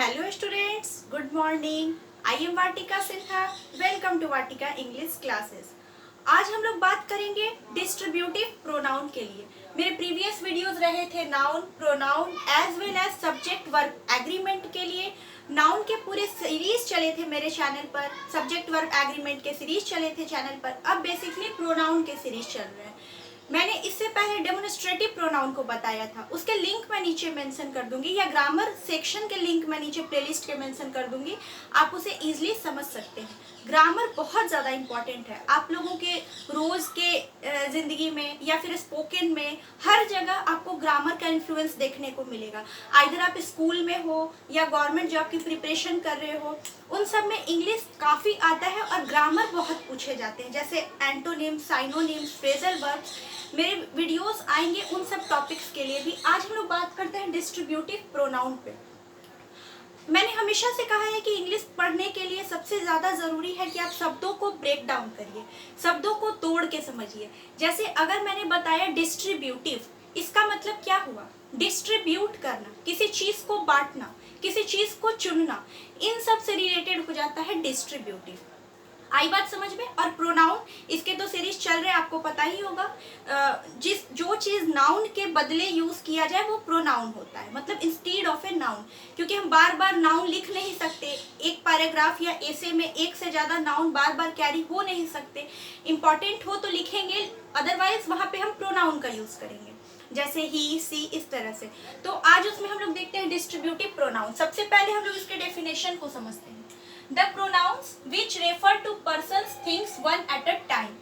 Hello students, good morning. I am Vatika Sinha. Welcome to Vatika English classes. आज हम लोग बात करेंगे डिस्ट्रीब्यूटिव प्रोनाउन के लिए। मेरे प्रीवियस वीडियोस रहे थे noun, pronoun as well as subject verb agreement के लिए। नाउन के पूरे सीरीज चले थे मेरे चैनल पर, सब्जेक्ट वर्ब एग्रीमेंट के सीरीज चले थे चैनल पर। अब बेसिकली प्रोनाउन के सीरीज चल रहे हैं। मैंने इससे पहले डेमोन्स्ट्रेटिव प्रोनाउन को बताया था, उसके लिंक मैं नीचे मेंशन कर दूंगी, या ग्रामर सेक्शन के लिंक मैं नीचे प्लेलिस्ट के मेंशन कर दूंगी। आप उसे इजीली समझ सकते हैं। ग्रामर बहुत ज़्यादा इंपॉर्टेंट है आप लोगों के रोज़ के ज़िंदगी में, या फिर स्पोकन में, हर जगह आपको ग्रामर का इन्फ्लुएंस देखने को मिलेगा। आइदर आप स्कूल में हो या गवर्नमेंट जॉब की प्रिपरेशन कर रहे हो, उन सब में इंग्लिश काफ़ी आता है और ग्रामर बहुत पूछे जाते हैं, जैसे एंटोनिम्स, साइनोनिम्स, फ्रेजल वर्ब्स। मेरे वीडियोस आएंगे उन सब टॉपिक्स के लिए भी। आज हम लोग बात करते हैं डिस्ट्रीब्यूटिव प्रोनाउन पे। मैंने हमेशा से कहा है कि इंग्लिश पढ़ने के लिए सबसे ज़्यादा ज़रूरी है कि आप शब्दों को ब्रेक डाउन करिए, शब्दों को तोड़ के समझिए। जैसे अगर मैंने बताया डिस्ट्रीब्यूटिव, इसका मतलब क्या हुआ? डिस्ट्रीब्यूट करना, किसी चीज़ को बांटना, किसी चीज़ को चुनना, इन सब से रिलेटेड हो जाता है डिस्ट्रीब्यूटिव। आई बात समझ में? और प्रोनाउन, इसके तो सीरीज चल रहे, आपको पता ही होगा। जो चीज नाउन के बदले यूज किया जाए वो प्रोनाउन होता है, मतलब इंस्टीड ऑफ ए नाउन। क्योंकि हम बार बार नाउन लिख नहीं सकते, एक पैराग्राफ या एसे में एक से ज्यादा नाउन बार बार कैरी हो नहीं सकते। इंपॉर्टेंट हो तो लिखेंगे, अदरवाइज वहां पे हम प्रोनाउन का यूज करेंगे, जैसे ही, सी, इस तरह से। तो आज उसमें हम लोग देखते हैं डिस्ट्रीब्यूटिव प्रोनाउन। सबसे पहले हम लोग इसके डेफिनेशन को समझते हैं। The pronouns which refer to persons, things, one at a time.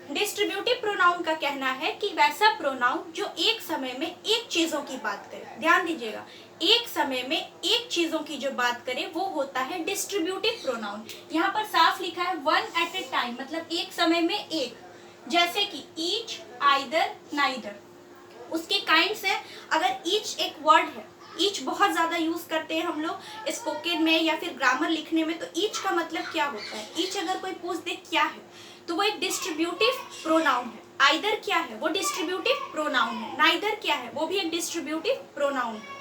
Distributive pronoun का कहना है कि वैसा प्रोनाउन जो एक समय में एक चीजों की बात करे। ध्यान दीजिएगा, एक समय में एक चीजों की जो बात करे वो होता है डिस्ट्रीब्यूटिव प्रोनाउन। यहाँ पर साफ लिखा है वन एट ए टाइम, मतलब एक समय में एक। जैसे कि ईच, आइदर, नाइदर। उसके काइंड्स है, अगर ईच एक वर्ड है, ईच बहुत ज्यादा यूज करते हैं हम लोग स्पोकन में या फिर ग्रामर लिखने में, तो ईच का मतलब क्या होता है? ईच अगर कोई पूछ दे क्या है, तो वो एक डिस्ट्रीब्यूटिव प्रोनाउन है। आइदर क्या है? वो डिस्ट्रीब्यूटिव प्रोनाउन है। नाइदर क्या है? वो भी एक डिस्ट्रीब्यूटिव प्रोनाउन है।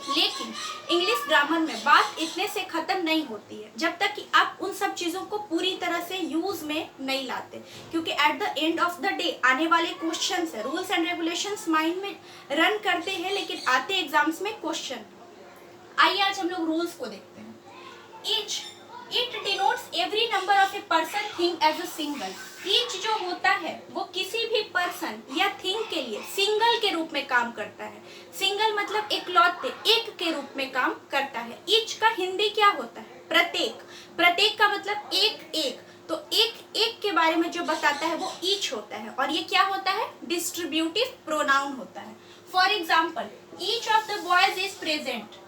लेकिन इंग्लिश ग्रामर में बात इतने से खत्म नहीं होती है जब तक कि आप उन सब चीजों को पूरी तरह से यूज में नहीं लाते, क्योंकि at the end of the day आने वाले क्वेश्चन है, रूल्स एंड रेगुलेशंस माइंड में रन करते हैं, लेकिन आते एग्जाम्स में क्वेश्चन। आइए आज हम लोग रूल्स को देखते हैं। Each, it denotes every number of a person, thing as a single. Each जो होता है वो किसी भी पर्सन या थिंग के लिए सिंगल के रूप में काम करता है। सिंगल मतलब इकलौते, एक के रूप में काम करता है। ईच का हिंदी क्या होता है? प्रत्येक। प्रत्येक का मतलब एक एक, तो एक एक के बारे में जो बताता है वो ईच होता है, और ये क्या होता है? डिस्ट्रीब्यूटिव प्रोनाउन होता है। For example, each of the boys is present,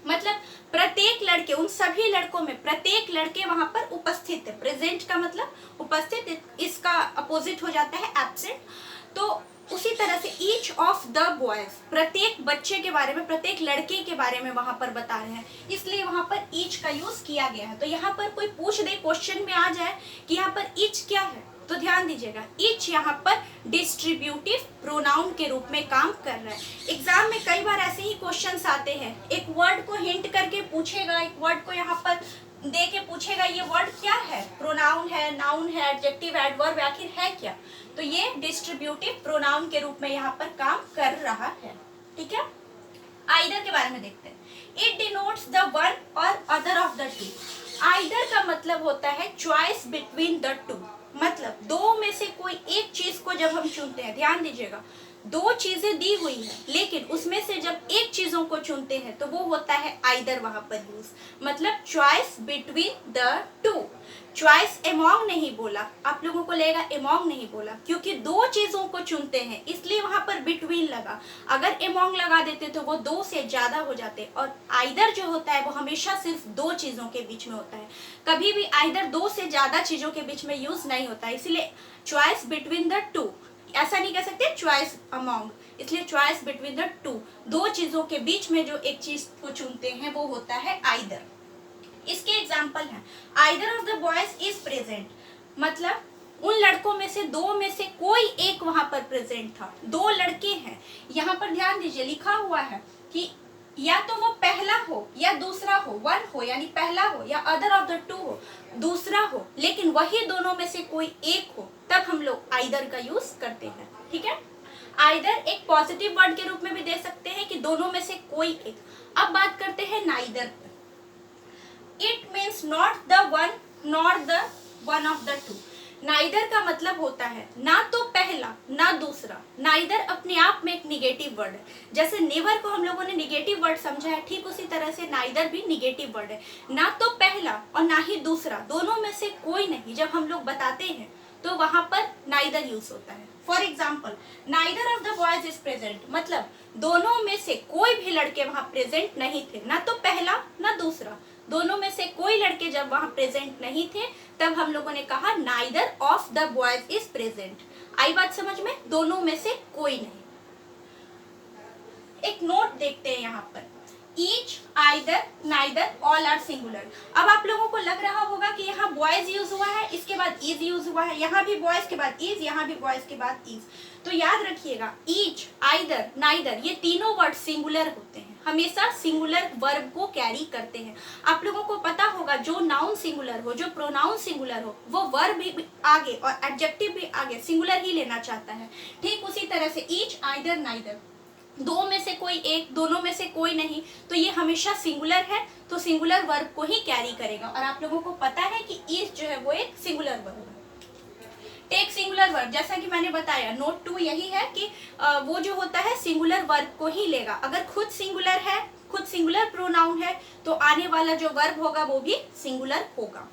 मतलब प्रत्येक लड़के, उन सभी लड़कों में प्रत्येक लड़के वहां पर उपस्थित है। प्रेजेंट का मतलब उपस्थित, इसका अपोजिट हो जाता है एब्सेंट। तो उसी तरह से ईच ऑफ द बॉयज, प्रत्येक बच्चे के बारे में, प्रत्येक लड़के के बारे में वहां पर बता रहे हैं, इसलिए वहां पर ईच का यूज किया गया है। तो यहाँ पर कोई पूछ दे, क्वेश्चन में आ जाए कि यहाँ पर ईच क्या है, तो ध्यान दीजिएगा, ईच यहाँ पर डिस्ट्रीब्यूटिव प्रोनाउन के रूप में काम कर रहा है। एग्जाम में कई बार ऐसे ही क्वेश्चंस आते हैं, एक वर्ड को हिंट करके पूछेगा, एक वर्ड को यहाँ पर दे के पूछेगा ये वर्ड क्या है, प्रोनाउन है, नाउन है, एडजेक्टिव, एडवर्ब, आखिर है क्या? तो ये डिस्ट्रीब्यूटिव प्रोनाउन के रूप में यहाँ पर काम कर रहा है। ठीक है, आइदर के बारे में देखते हैं। इट डिनोट्स द वन और other of the two. Either का मतलब होता है चॉइस बिटवीन द टू, मतलब दो में से कोई एक चीज को जब हम चुनते हैं, ध्यान दीजिएगा, दो चीजें दी हुई है लेकिन उसमें से जब एक चीजों को चुनते हैं तो वो होता है आइदर वहां पर यूज, मतलब choice between the two. Choice among नहीं बोला, आप लोगों को लगेगा एमोंग नहीं बोला, क्योंकि दो चीजों को चुनते हैं इसलिए वहां पर बिटवीन लगा। अगर एमोंग लगा देते तो वो दो से ज्यादा हो जाते, और आइदर जो होता है वो हमेशा सिर्फ दो चीजों के बीच में होता है। कभी भी आइदर दो से ज्यादा चीजों के बीच में यूज नहीं होता है, इसलिए चॉइस बिटवीन द टू, ऐसा नहीं कह सकते चॉइस अमोंग, इसलिए चॉइस बिटवीन द टू, दो चीजों के बीच में जो एक चीज को चुनते हैं वो होता है आइदर। इसके एग्जाम्पल हैं, either of the boys is present, मतलब उन लड़कों में से दो में से कोई एक वहां पर प्रेजेंट था। दो लड़के हैं, यहाँ पर ध्यान दीजिए लिखा हुआ है कि या तो वो पहला हो या दूसरा हो, वन हो यानी पहला हो, या अदर ऑफ द टू हो, दूसरा हो, लेकिन वही दोनों में से कोई एक हो, तब हम लोग आइदर का यूज करते हैं। ठीक है, आइदर एक पॉजिटिव वर्ड के रूप में भी दे सकते हैं कि दोनों में से कोई एक। अब बात करते हैं neither. It means not the one nor the one of the two. Neither का मतलब होता है ना तो पहला ना दूसरा। नाइदर अपने आप में एक निगेटिव वर्ड है। जैसे नेवर को हम लोगों ने निगेटिव वर्ड समझा है, ठीक उसी तरह से नाइदर भी निगेटिव वर्ड है। ना तो पहला और ना ही दूसरा, दोनों में से कोई नहीं। जब हम लोग बताते हैं तो वहां पर नाइदर यूज होता है। For example, neither of the boys is present, मतलब दोनों में से कोई भी लड़के वहां प्रेजेंट नहीं थे। ना तो पहला ना दूसरा, दोनों में से कोई लड़के जब वहां प्रेजेंट नहीं थे, तब हम लोगों ने कहा neither of the boys is present. आई बात समझ में? दोनों में से कोई नहीं। एक नोट देखते हैं यहाँ पर, each, either, neither, all are singular. अब आप लोगों को लग रहा होगा कि यहाँ बॉयज यूज हुआ है, इसके बाद इज यूज हुआ है, यहाँ भी बॉयज के बाद इज, यहाँ भी बॉयज के बाद इज। तो याद रखिएगा, ईच, आइदर, नाइदर, ये तीनों वर्ड सिंगुलर होते हैं, हमेशा सिंगुलर वर्ब को कैरी करते हैं। आप लोगों को पता होगा, जो नाउन सिंगुलर हो, जो प्रोनाउन सिंगुलर हो, वो वर्ब भी आगे और एडजेक्टिव भी आगे सिंगुलर ही लेना चाहता है। ठीक उसी तरह से ईच, आइदर, नाइदर, दो में से कोई एक, दोनों में से कोई नहीं, तो ये हमेशा सिंगुलर है, तो सिंगुलर वर्ब को ही कैरी करेगा। और आप लोगों को पता है कि इज जो है वो एक सिंगुलर वर्ब है। टेक सिंगुलर वर्ब, जैसा कि मैंने बताया, नोट 2 यही है कि वो जो होता है सिंगुलर वर्ब को ही लेगा। अगर खुद सिंगुलर है, खुद सिंगुलर प्रोनाउन है, तो आने वाला जो वर्ब होगा वो भी सिंगुलर होगा।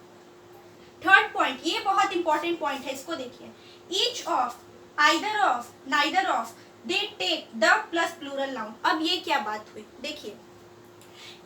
थर्ड पॉइंट, ये बहुत इंपॉर्टेंट पॉइंट है, इसको देखिए। Each of, either of, neither of, they take the plus plural noun. अब ये क्या बात हुई, देखिए,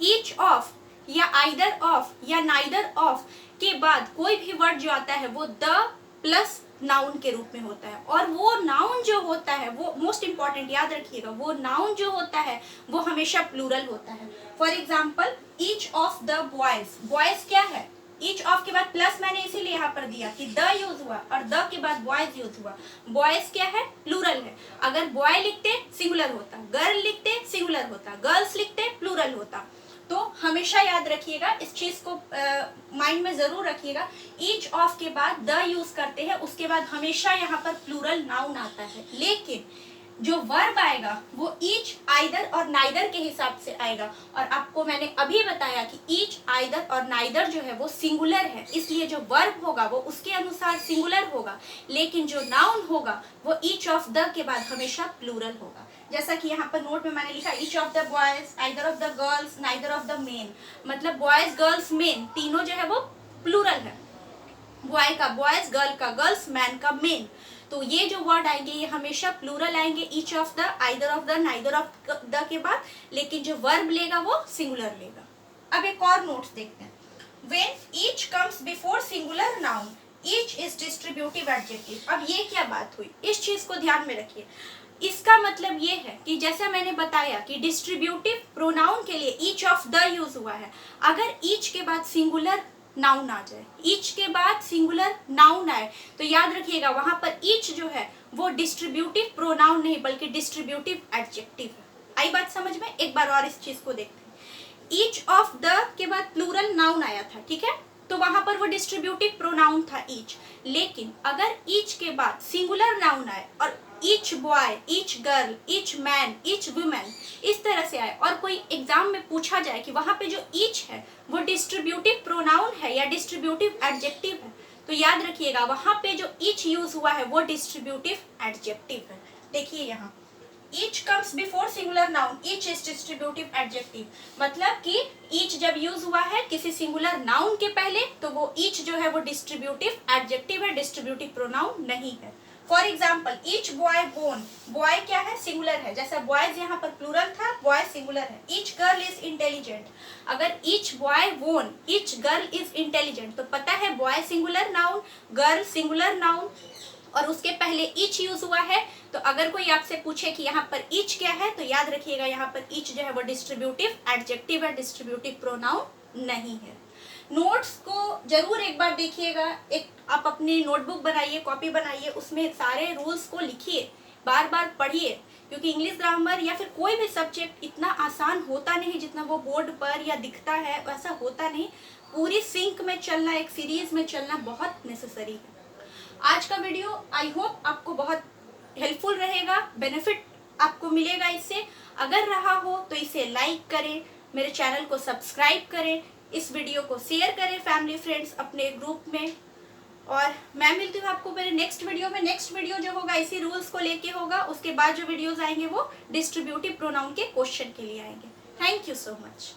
ईच ऑफ या आइदर ऑफ या नाइदर ऑफ के बाद कोई भी वर्ड जो आता है वो द प्लस नाउन के रूप में होता है। और वो नाउन जो होता है, वो मोस्ट इंपॉर्टेंट याद रखिएगा, वो नाउन जो होता है वो हमेशा प्लूरल होता है। For example, each of the boys, boys क्या है, ईच ऑफ के बाद प्लस मैंने इसीलिए यहाँ पर दिया कि द यूज हुआ, और द के बाद बॉयज यूज हुआ। बॉयज क्या है, प्लूरल है। अगर बॉय लिखते सिंगुलर होता, गर्ल लिखते सिंगुलर होता, गर्ल्स लिखते प्लूरल होता। तो हमेशा याद रखिएगा, इस चीज को माइंड में जरूर रखिएगा, ईच ऑफ के बाद द यूज करते हैं, उसके बाद हमेशा यहाँ पर प्लूरल नाउन आता है। लेकिन जो वर्ब आएगा वो ईच, आइदर और नाइदर के हिसाब से आएगा। और आपको मैंने अभी बताया कि ईच, आइदर और नाइदर जो है वो सिंगुलर है, इसलिए जो वर्ब होगा वो उसके अनुसार सिंगुलर होगा, लेकिन जो नाउन होगा वो ईच ऑफ द के बाद हमेशा प्लूरल होगा। जैसा कि यहाँ पर नोट में मैंने लिखा, each of the boys, either of the girls, neither of the main, मतलब बॉयज, गर्ल्स, मेन तीनों जो है वो प्लूरल है। बॉय का बॉयज, गर्ल का गर्ल्स, मैन का मेन। तो ये जो वर्ड आएंगे ये हमेशा प्लूरल आएंगे, each of the, either of the, neither of the के बाद, लेकिन जो वर्ब लेगा वो सिंगुलर लेगा। अब एक और नोट्स देखते हैं। When each comes before singular noun, each is distributive adjective. अब ये क्या बात हुई, इस चीज को ध्यान में रखिए। इसका मतलब ये है कि जैसा मैंने बताया कि डिस्ट्रीब्यूटिव प्रोनाउन के लिए ईच ऑफ द यूज हुआ है। अगर ईच के बाद सिंगुलर नाउन आ जाए, ईच के बाद सिंगुलर नाउन आए, तो याद रखिएगा वहां पर ईच जो है वो डिस्ट्रीब्यूटिव प्रोनाउन नहीं बल्कि डिस्ट्रीब्यूटिव एडजेक्टिव है। आई बात समझ में? एक बार और इस चीज को देखते हैं। ईच ऑफ द के बाद प्लूरल नाउन आया था, ठीक है, तो वहां पर वो डिस्ट्रीब्यूटिव प्रोनाउन था ईच। लेकिन अगर ईच के बाद सिंगुलर नाउन आए और each boy, each girl, each man, each women इस तरह से आए, और कोई एग्जाम में पूछा जाए कि वहां पे जो ईच है वो डिस्ट्रीब्यूटिव प्रोनाउन है या डिस्ट्रीब्यूटिव एडजेक्टिव है, तो याद रखिएगा वहां पे जो ईच यूज हुआ है वो डिस्ट्रीब्यूटिव एडजेक्टिव है। देखिए यहाँ, each comes before singular noun, each is distributive adjective, मतलब कि ईच जब यूज हुआ है किसी सिंगुलर नाउन के पहले, तो वो ईच जो है वो डिस्ट्रीब्यूटिव एडजेक्टिव है, डिस्ट्रीब्यूटिव प्रोनाउन नहीं है। For example, each boy bone, boy क्या है, सिंगुलर है, जैसा बॉयज यहाँ पर प्लूरल था, बॉय सिंगुलर है। ईच गर्ल इज इंटेलिजेंट, अगर each boy bone, each girl is intelligent, तो पता है boy singular noun, girl singular noun, और उसके पहले ईच यूज हुआ है। तो अगर कोई आपसे पूछे कि यहाँ पर ईच क्या है, तो याद रखिएगा यहाँ पर ईच जो है वो डिस्ट्रीब्यूटिव एडजेक्टिव है, डिस्ट्रीब्यूटिव प्रोनाउन नहीं है। नोट्स को जरूर एक बार देखिएगा, एक आप अपनी नोटबुक बनाइए, कॉपी बनाइए, उसमें सारे रूल्स को लिखिए, बार बार पढ़िए क्योंकि इंग्लिश ग्रामर या फिर कोई भी सब्जेक्ट इतना आसान होता नहीं जितना वो बोर्ड पर या दिखता है, वैसा होता नहीं। पूरी सिंक में चलना, एक सीरीज में चलना बहुत नेसेसरी है। आज का वीडियो आई होप आपको बहुत हेल्पफुल रहेगा, बेनिफिट आपको मिलेगा इससे। अगर रहा हो तो इसे लाइक करें, मेरे चैनल को सब्सक्राइब करें, इस वीडियो को शेयर करें फैमिली फ्रेंड्स अपने ग्रुप में। और मैं मिलती हूँ आपको मेरे नेक्स्ट वीडियो में। नेक्स्ट वीडियो जो होगा इसी रूल्स को लेके होगा। उसके बाद जो वीडियोस आएंगे वो डिस्ट्रीब्यूटिव प्रोनाउन के क्वेश्चन के लिए आएंगे। Thank you so much.